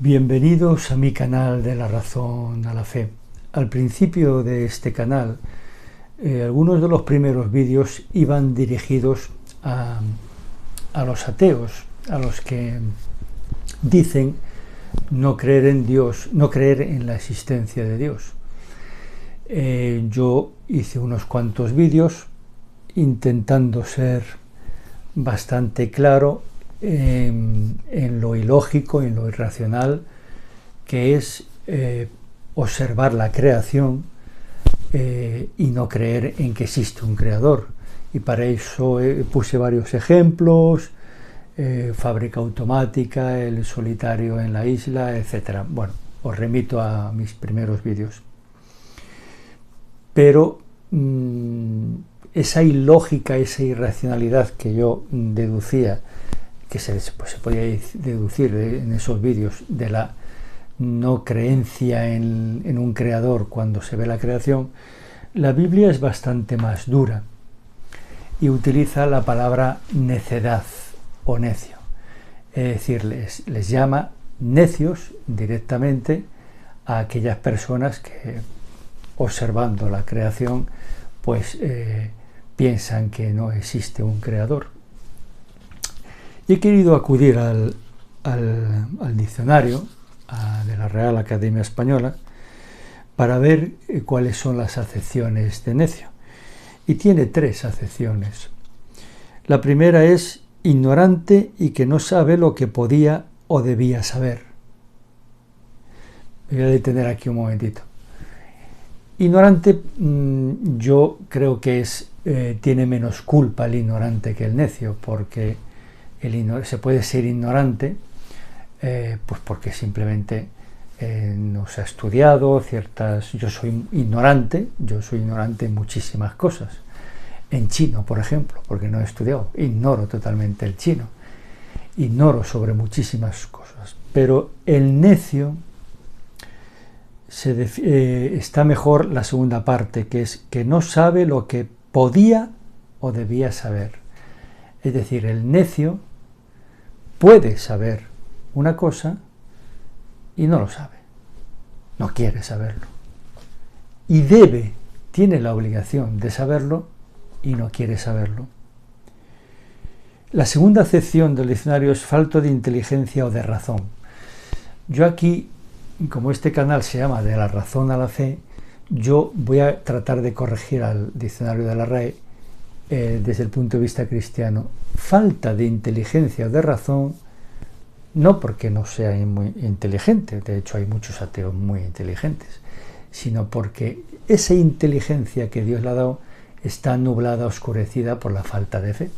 Bienvenidos a mi canal de la razón a la fe. Al principio de este canal, algunos de los primeros vídeos iban dirigidos a los ateos, a los que dicen no creer en Dios, no creer en la existencia de Dios. Yo hice unos cuantos vídeos intentando ser bastante claro en lo ilógico, en lo irracional, que es observar la creación y no creer en que existe un creador. Y para eso puse varios ejemplos, fábrica automática, el solitario en la isla, etc. Bueno, os remito a mis primeros vídeos. Pero esa ilógica, esa irracionalidad que yo deducía, que se podía deducir en esos vídeos, de la no creencia en un creador cuando se ve la creación, la Biblia es bastante más dura y utiliza la palabra necedad o necio. Es decir, les llama necios directamente a aquellas personas que, observando la creación, pues piensan que no existe un creador. Y he querido acudir al diccionario de la Real Academia Española para ver cuáles son las acepciones de necio. Y tiene 3 acepciones. La primera es ignorante y que no sabe lo que podía o debía saber. Me voy a detener aquí un momentito. Ignorante, yo creo que tiene menos culpa el ignorante que el necio, porque se puede ser ignorante pues porque simplemente no se ha estudiado ciertas. Yo soy ignorante en muchísimas cosas. En chino, por ejemplo, porque no he estudiado, ignoro totalmente el chino, ignoro sobre muchísimas cosas. Pero el necio está mejor la segunda parte, que es que no sabe lo que podía o debía saber. Es decir, el necio puede saber una cosa y no lo sabe, no quiere saberlo. Y tiene la obligación de saberlo y no quiere saberlo. La segunda acepción del diccionario es falto de inteligencia o de razón. Yo aquí, como este canal se llama De la razón a la fe, yo voy a tratar de corregir al diccionario de la RAE desde el punto de vista cristiano. Falta de inteligencia o de razón, no porque no sea muy inteligente, de hecho hay muchos ateos muy inteligentes, sino porque esa inteligencia que Dios le ha dado está nublada, oscurecida por la falta de fe.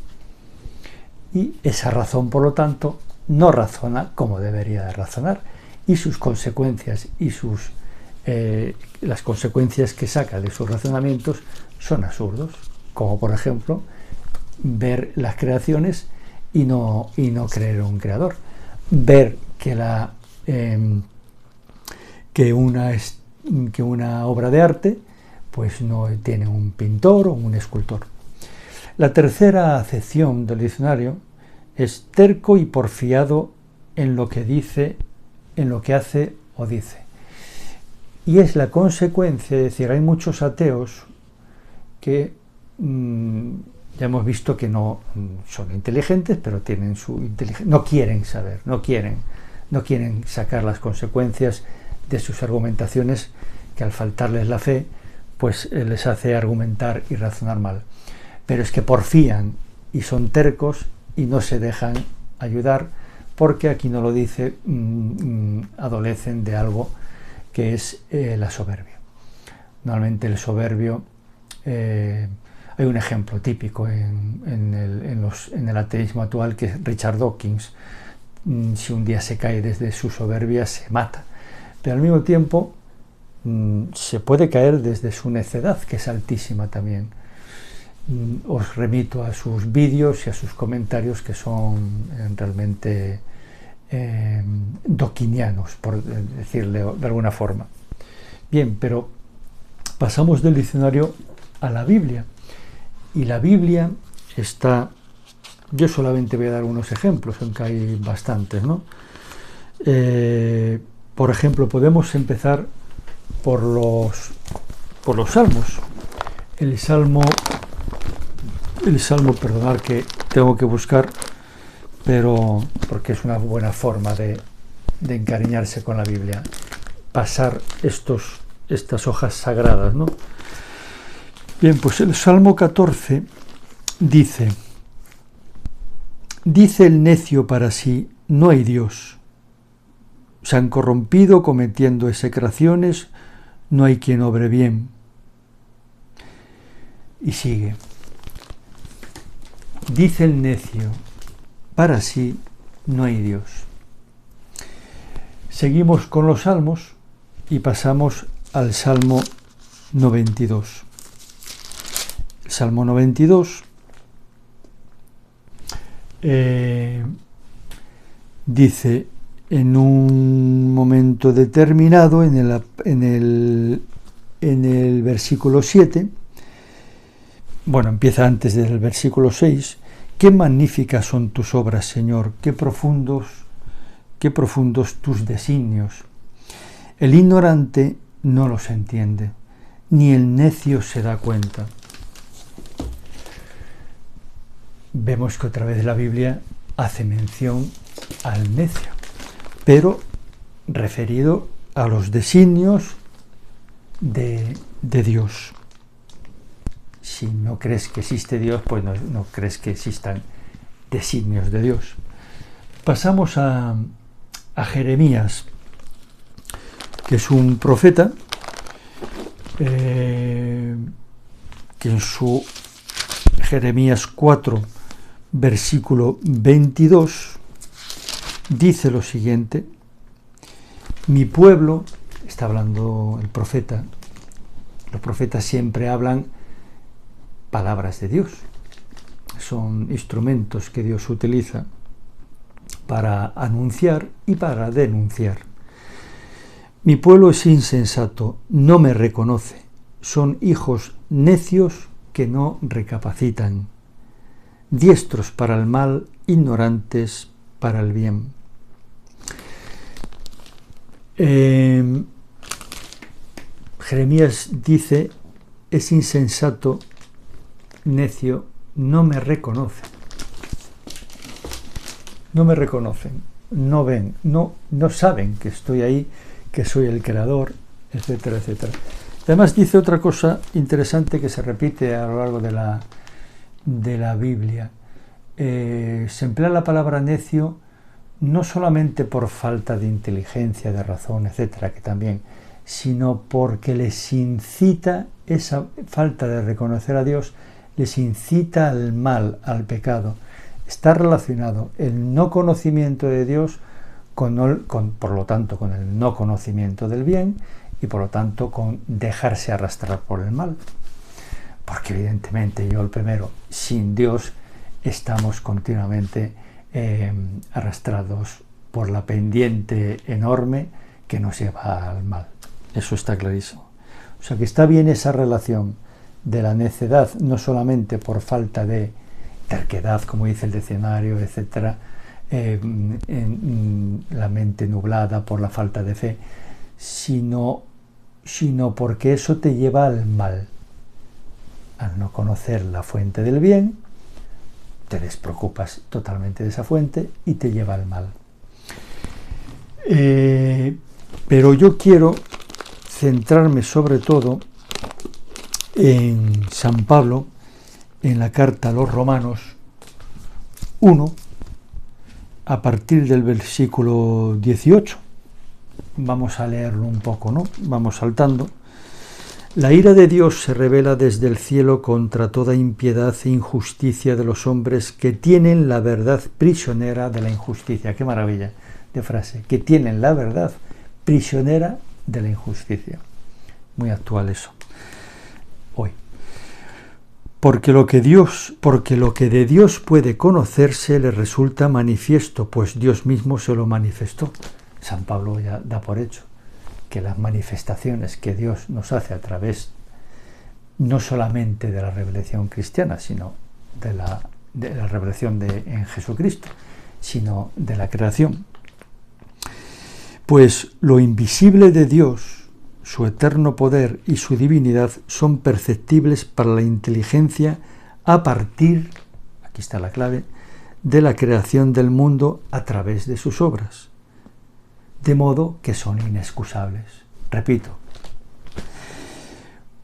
Y esa razón, por lo tanto, no razona como debería de razonar, y sus consecuencias y las consecuencias que saca de sus razonamientos son absurdos, como por ejemplo ver las creaciones y no creer en un creador, ver que una obra de arte pues no tiene un pintor o un escultor. La tercera acepción del diccionario es terco y porfiado en lo que dice, en lo que hace o dice. Y es la consecuencia, es decir, hay muchos ateos que ya hemos visto que no son inteligentes, pero tienen su inteligencia, no quieren saber, no quieren sacar las consecuencias de sus argumentaciones, que al faltarles la fe, pues les hace argumentar y razonar mal. Pero es que porfían y son tercos y no se dejan ayudar, porque aquí no lo dice, adolecen de algo que es la soberbia. Normalmente el soberbio, hay un ejemplo típico en el ateísmo actual, que es Richard Dawkins. Si un día se cae desde su soberbia, se mata. Pero al mismo tiempo se puede caer desde su necedad, que es altísima también. Os remito a sus vídeos y a sus comentarios, que son realmente dawkinianos, por decirle de alguna forma. Bien, pero pasamos del diccionario a la Biblia. Y la Biblia está, yo solamente voy a dar unos ejemplos, aunque hay bastantes, ¿no? Por ejemplo, podemos empezar por los salmos. El salmo, perdonad que tengo que buscar, pero porque es una buena forma de encariñarse con la Biblia, pasar estas hojas sagradas, ¿no? Bien, pues el Salmo 14 dice el necio para sí, no hay Dios. Se han corrompido cometiendo execraciones, no hay quien obre bien. Y sigue. Dice el necio, para sí no hay Dios. Seguimos con los salmos y pasamos al Salmo 92. El Salmo 92 dice en un momento determinado, en el versículo 7, bueno, empieza antes del versículo 6, qué magníficas son tus obras, Señor, qué profundos tus designios. El ignorante no los entiende, ni el necio se da cuenta. Vemos que otra vez la Biblia hace mención al necio, pero referido a los designios de Dios. Si no crees que existe Dios, pues no crees que existan designios de Dios. Pasamos a Jeremías, que es un profeta que en su Jeremías 4, versículo 22, dice lo siguiente: mi pueblo, está hablando el profeta, los profetas siempre hablan palabras de Dios, son instrumentos que Dios utiliza para anunciar y para denunciar. Mi pueblo es insensato, no me reconoce, son hijos necios que no recapacitan, diestros para el mal, ignorantes para el bien. Jeremías dice, es insensato, necio, no me reconoce. No me reconocen, no ven, no saben que estoy ahí, que soy el creador, etcétera, etcétera. Además dice otra cosa interesante que se repite a lo largo de la Biblia. Se emplea la palabra necio no solamente por falta de inteligencia, de razón, etcétera, que también, sino porque les incita, esa falta de reconocer a Dios, les incita al mal, al pecado. Está relacionado el no conocimiento de Dios por lo tanto, con el no conocimiento del bien y por lo tanto con dejarse arrastrar por el mal. Porque evidentemente yo el primero, sin Dios, estamos continuamente arrastrados por la pendiente enorme que nos lleva al mal. Eso está clarísimo. O sea que está bien esa relación de la necedad, no solamente por falta de terquedad, como dice el diccionario, etcétera, la mente nublada por la falta de fe, sino porque eso te lleva al mal. Al no conocer la fuente del bien, te despreocupas totalmente de esa fuente y te lleva al mal. Pero yo quiero centrarme sobre todo en San Pablo, en la carta a los Romanos 1, a partir del versículo 18. Vamos a leerlo un poco, ¿no? Vamos saltando. La ira de Dios se revela desde el cielo contra toda impiedad e injusticia de los hombres que tienen la verdad prisionera de la injusticia. Qué maravilla de frase, que tienen la verdad prisionera de la injusticia. Muy actual eso. Hoy. Porque lo que de Dios puede conocerse le resulta manifiesto, pues Dios mismo se lo manifestó. San Pablo ya da por hecho que las manifestaciones que Dios nos hace a través no solamente de la revelación cristiana, sino de la revelación en Jesucristo, sino de la creación. Pues lo invisible de Dios, su eterno poder y su divinidad son perceptibles para la inteligencia a partir, aquí está la clave, de la creación del mundo a través de sus obras, de modo que son inexcusables. Repito,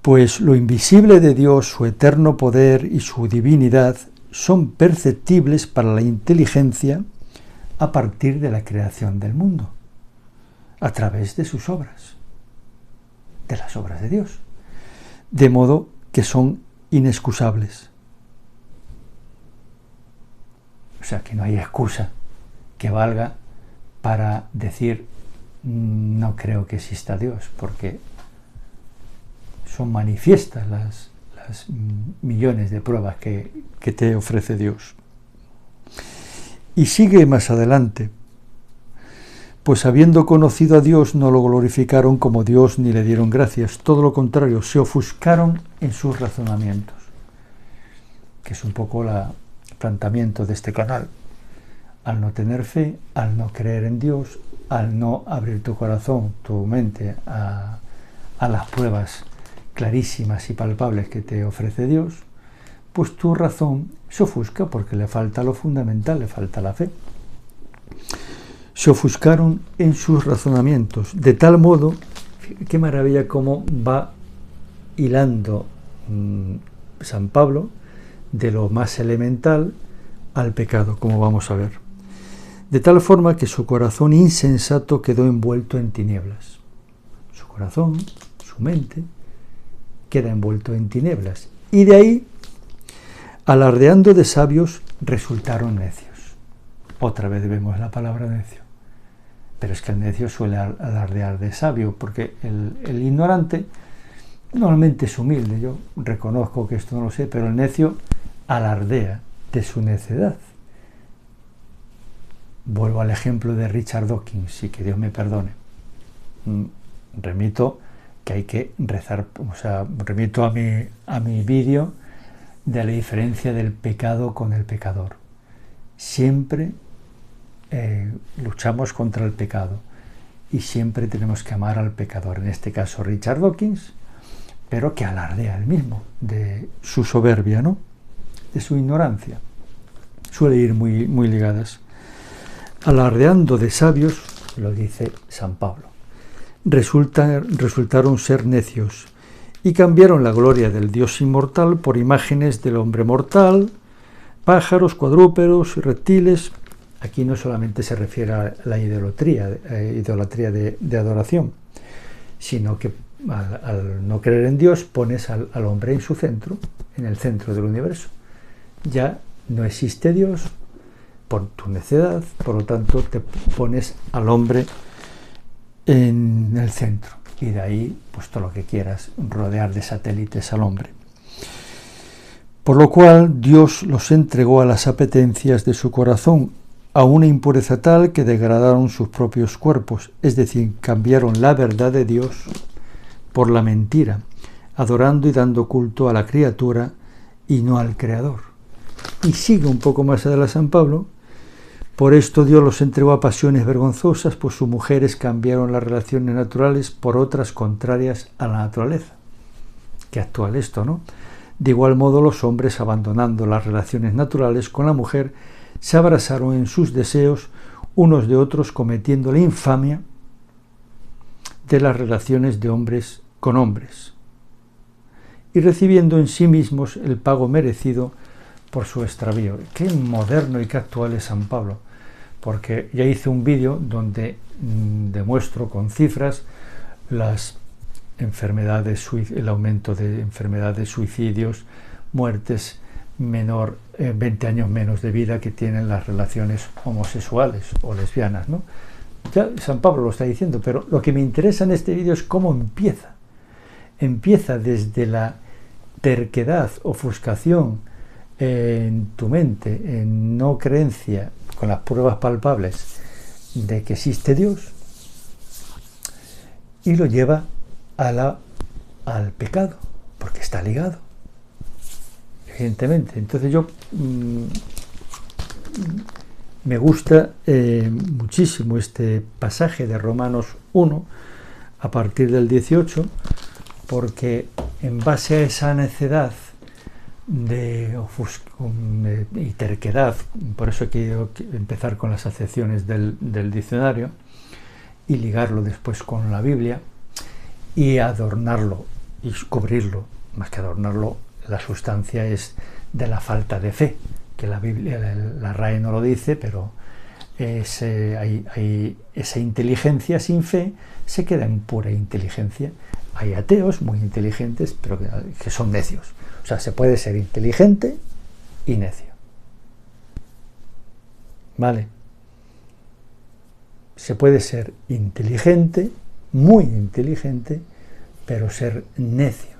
pues lo invisible de Dios, su eterno poder y su divinidad son perceptibles para la inteligencia a partir de la creación del mundo, a través de sus obras, de las obras de Dios, de modo que son inexcusables. O sea, que no hay excusa que valga para decir no creo que exista Dios, porque son manifiestas las millones de pruebas que te ofrece Dios. Y sigue más adelante, pues habiendo conocido a Dios no lo glorificaron como Dios ni le dieron gracias, todo lo contrario, se ofuscaron en sus razonamientos, que es un poco el planteamiento de este canal. Al no tener fe, al no creer en Dios, al no abrir tu corazón, tu mente a las pruebas clarísimas y palpables que te ofrece Dios, pues tu razón se ofusca porque le falta lo fundamental, le falta la fe. Se ofuscaron en sus razonamientos, de tal modo, qué maravilla cómo va hilando San Pablo de lo más elemental al pecado, como vamos a ver. De tal forma que su corazón insensato quedó envuelto en tinieblas. Su corazón, su mente, queda envuelto en tinieblas. Y de ahí, alardeando de sabios, resultaron necios. Otra vez vemos la palabra necio. Pero es que el necio suele alardear de sabio, porque el ignorante normalmente es humilde. Yo reconozco que esto no lo sé, pero el necio alardea de su necedad. Vuelvo al ejemplo de Richard Dawkins, y que Dios me perdone. Remito que hay que rezar, o sea, remito a mi vídeo de la diferencia del pecado con el pecador. Siempre luchamos contra el pecado y siempre tenemos que amar al pecador, en este caso Richard Dawkins, pero que alardea él mismo de su soberbia, ¿no? De su ignorancia. Suele ir muy ligadas. Alardeando de sabios, lo dice San Pablo, resultaron ser necios y cambiaron la gloria del Dios inmortal por imágenes del hombre mortal, pájaros, cuadrúpedos y reptiles. Aquí no solamente se refiere a la idolatría de adoración, sino que al no creer en Dios pones al hombre en su centro, en el centro del universo. Ya no existe Dios por tu necedad, por lo tanto te pones al hombre en el centro, y de ahí pues todo lo que quieras, rodear de satélites al hombre. Por lo cual Dios los entregó a las apetencias de su corazón, a una impureza tal que degradaron sus propios cuerpos, es decir, cambiaron la verdad de Dios por la mentira, adorando y dando culto a la criatura y no al Creador. Y sigue un poco más adelante San Pablo: por esto Dios los entregó a pasiones vergonzosas, pues sus mujeres cambiaron las relaciones naturales por otras contrarias a la naturaleza. Qué actual esto, ¿no? De igual modo, los hombres, abandonando las relaciones naturales con la mujer, se abrazaron en sus deseos unos de otros, cometiendo la infamia de las relaciones de hombres con hombres y recibiendo en sí mismos el pago merecido por su extravío. Qué moderno y qué actual es San Pablo, porque ya hice un vídeo donde demuestro con cifras las enfermedades, el aumento de enfermedades, suicidios, muertes, 20 años menos de vida que tienen las relaciones homosexuales o lesbianas, ¿no? Ya San Pablo lo está diciendo, pero lo que me interesa en este vídeo es cómo empieza. Empieza desde la terquedad, ofuscación en tu mente, en no creencia, con las pruebas palpables de que existe Dios, y lo lleva al pecado, porque está ligado, evidentemente. Entonces yo Me gusta muchísimo este pasaje de Romanos 1, a partir del 18, porque en base a esa necedad y terquedad, por eso he querido empezar con las acepciones del diccionario y ligarlo después con la Biblia y adornarlo y cubrirlo, más que adornarlo, la sustancia es de la falta de fe, que la Biblia, la RAE no lo dice, pero hay esa inteligencia sin fe se queda en pura inteligencia. Hay ateos muy inteligentes, pero que son necios. O sea, se puede ser inteligente y necio. ¿Vale? Se puede ser inteligente, muy inteligente, pero ser necio.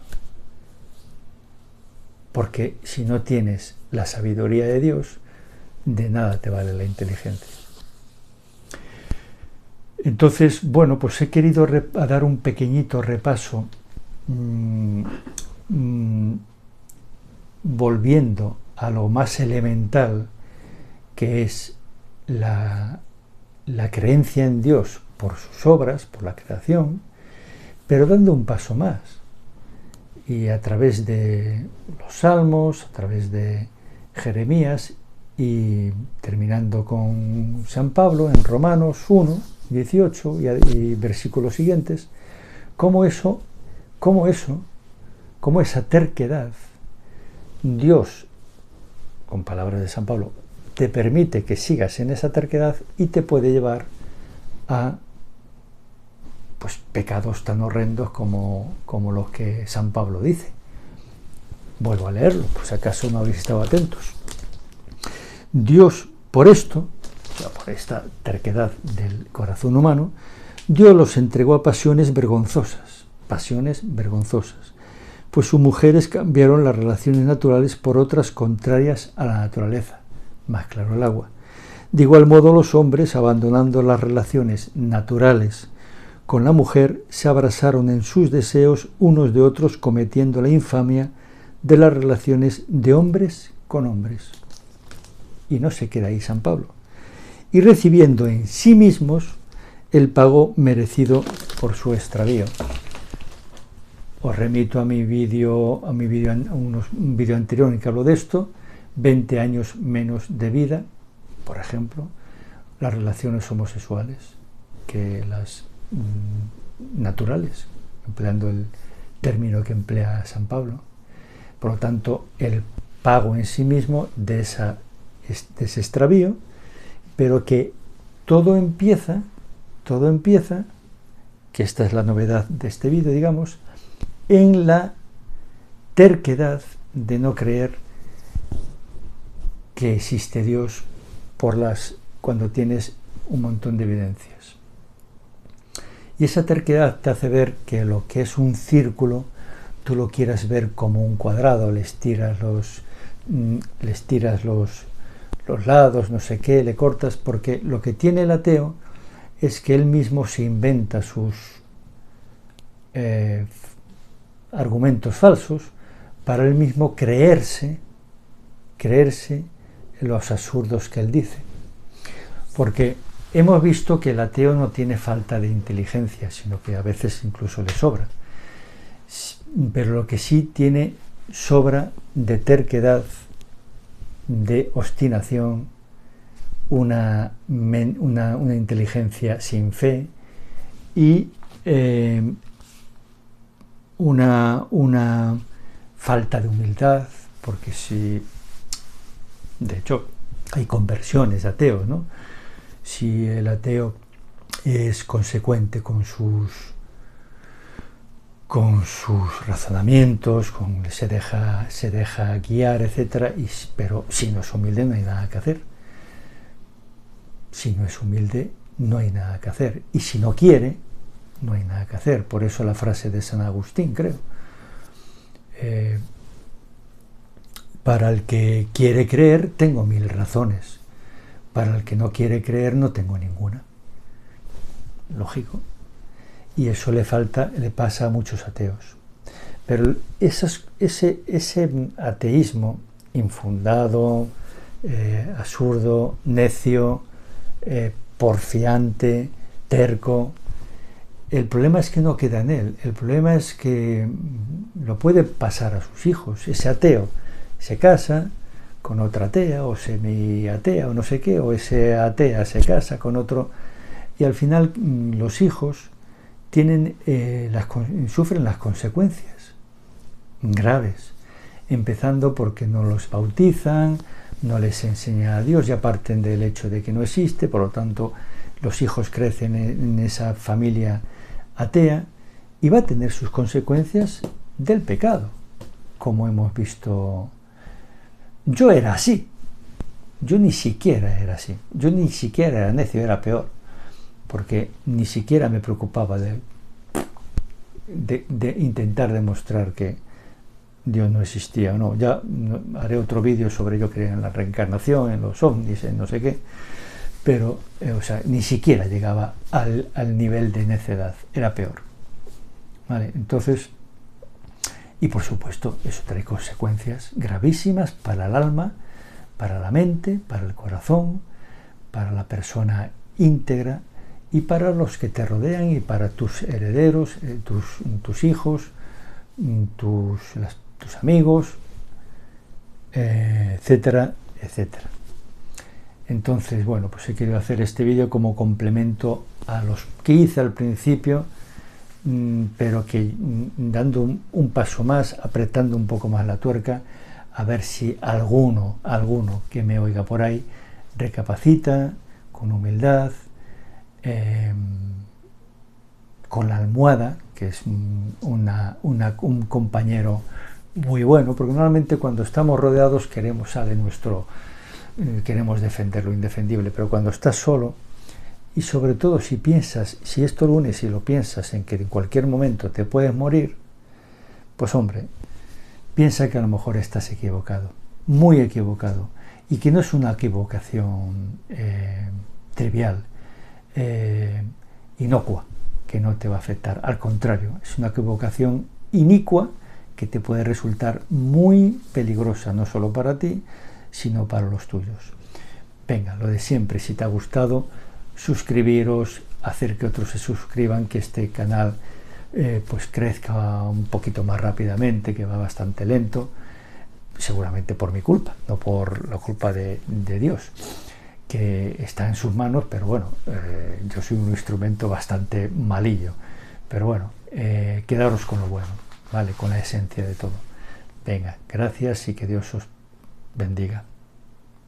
Porque si no tienes la sabiduría de Dios, de nada te vale la inteligencia. Entonces, bueno, pues he querido dar un pequeñito repaso volviendo a lo más elemental, que es la creencia en Dios por sus obras, por la creación, pero dando un paso más. Y a través de los Salmos, a través de Jeremías y terminando con San Pablo en Romanos 1, 18 y versículos siguientes, cómo esa terquedad, Dios, con palabras de San Pablo, te permite que sigas en esa terquedad y te puede llevar a pecados tan horrendos como los que San Pablo dice. Vuelvo a leerlo, por si acaso no habéis estado atentos. Dios, por esto, por esta terquedad del corazón humano, Dios los entregó a pasiones vergonzosas, pues sus mujeres cambiaron las relaciones naturales por otras contrarias a la naturaleza, más claro el agua. De igual modo, los hombres, abandonando las relaciones naturales con la mujer, se abrazaron en sus deseos unos de otros, cometiendo la infamia de las relaciones de hombres con hombres. Y no se queda ahí San Pablo. Y recibiendo en sí mismos el pago merecido por su extravío. Os remito a un vídeo anterior en que hablo de esto, 20 años menos de vida, por ejemplo, las relaciones homosexuales que las naturales, empleando el término que emplea San Pablo. Por lo tanto, el pago en sí mismo de ese extravío, pero que todo empieza, que esta es la novedad de este vídeo, digamos, en la terquedad de no creer que existe Dios cuando tienes un montón de evidencias. Y esa terquedad te hace ver que lo que es un círculo, tú lo quieras ver como un cuadrado, le estiras los lados, no sé qué, le cortas, porque lo que tiene el ateo es que él mismo se inventa sus argumentos falsos para él mismo creerse los absurdos que él dice. Porque hemos visto que el ateo no tiene falta de inteligencia, sino que a veces incluso le sobra. Pero lo que sí tiene sobra de terquedad, de obstinación, una inteligencia sin fe y una falta de humildad, porque si, de hecho, hay conversiones de ateos, ¿no? Si el ateo es consecuente con sus razonamientos, se deja guiar, etc., pero si no es humilde no hay nada que hacer. Si no es humilde no hay nada que hacer. Y si no quiere, no hay nada que hacer. Por eso la frase de San Agustín, creo. Para el que quiere creer, tengo 1000 razones. Para el que no quiere creer, no tengo ninguna. Lógico. Y eso le pasa a muchos ateos. Pero ese ateísmo infundado, absurdo, necio, porfiante, terco. El problema es que no queda en él, el problema es que lo puede pasar a sus hijos. Ese ateo se casa con otra atea o semi-atea o no sé qué, o ese atea se casa con otro, y al final los hijos tienen, sufren las consecuencias graves, empezando porque no los bautizan, no les enseñan a Dios, ya parten del hecho de que no existe, por lo tanto los hijos crecen en esa familia atea y va a tener sus consecuencias del pecado, como hemos visto. Yo era así, yo ni siquiera era así, yo ni siquiera era necio, era peor, porque ni siquiera me preocupaba de intentar demostrar que Dios no existía o no. Ya haré otro vídeo sobre yo creer en la reencarnación, en los ovnis, en no sé qué, pero o sea, ni siquiera llegaba al nivel de necedad, era peor. ¿Vale? Entonces, y por supuesto, eso trae consecuencias gravísimas para el alma, para la mente, para el corazón, para la persona íntegra y para los que te rodean y para tus herederos, tus hijos, tus amigos, etcétera, etcétera. Entonces, bueno, pues he querido hacer este vídeo como complemento a los que hice al principio, pero que dando un paso más, apretando un poco más la tuerca, a ver si alguno que me oiga por ahí recapacita con humildad, con la almohada, que es un compañero muy bueno, porque normalmente cuando estamos rodeados queremos defender lo indefendible, pero cuando estás solo, y sobre todo si esto lo unes y lo piensas en que en cualquier momento te puedes morir, pues hombre, piensa que a lo mejor estás equivocado, muy equivocado, y que no es una equivocación trivial, inocua, que no te va a afectar, al contrario, es una equivocación inicua que te puede resultar muy peligrosa, no solo para ti, sino para los tuyos. Venga, lo de siempre, si te ha gustado, suscribiros, hacer que otros se suscriban, que este canal pues crezca un poquito más rápidamente, que va bastante lento, seguramente por mi culpa, no por la culpa de Dios, que está en sus manos, pero bueno, yo soy un instrumento bastante malillo, pero bueno, quedaros con lo bueno, ¿vale? Con la esencia de todo. Venga, gracias y que Dios os bendiga.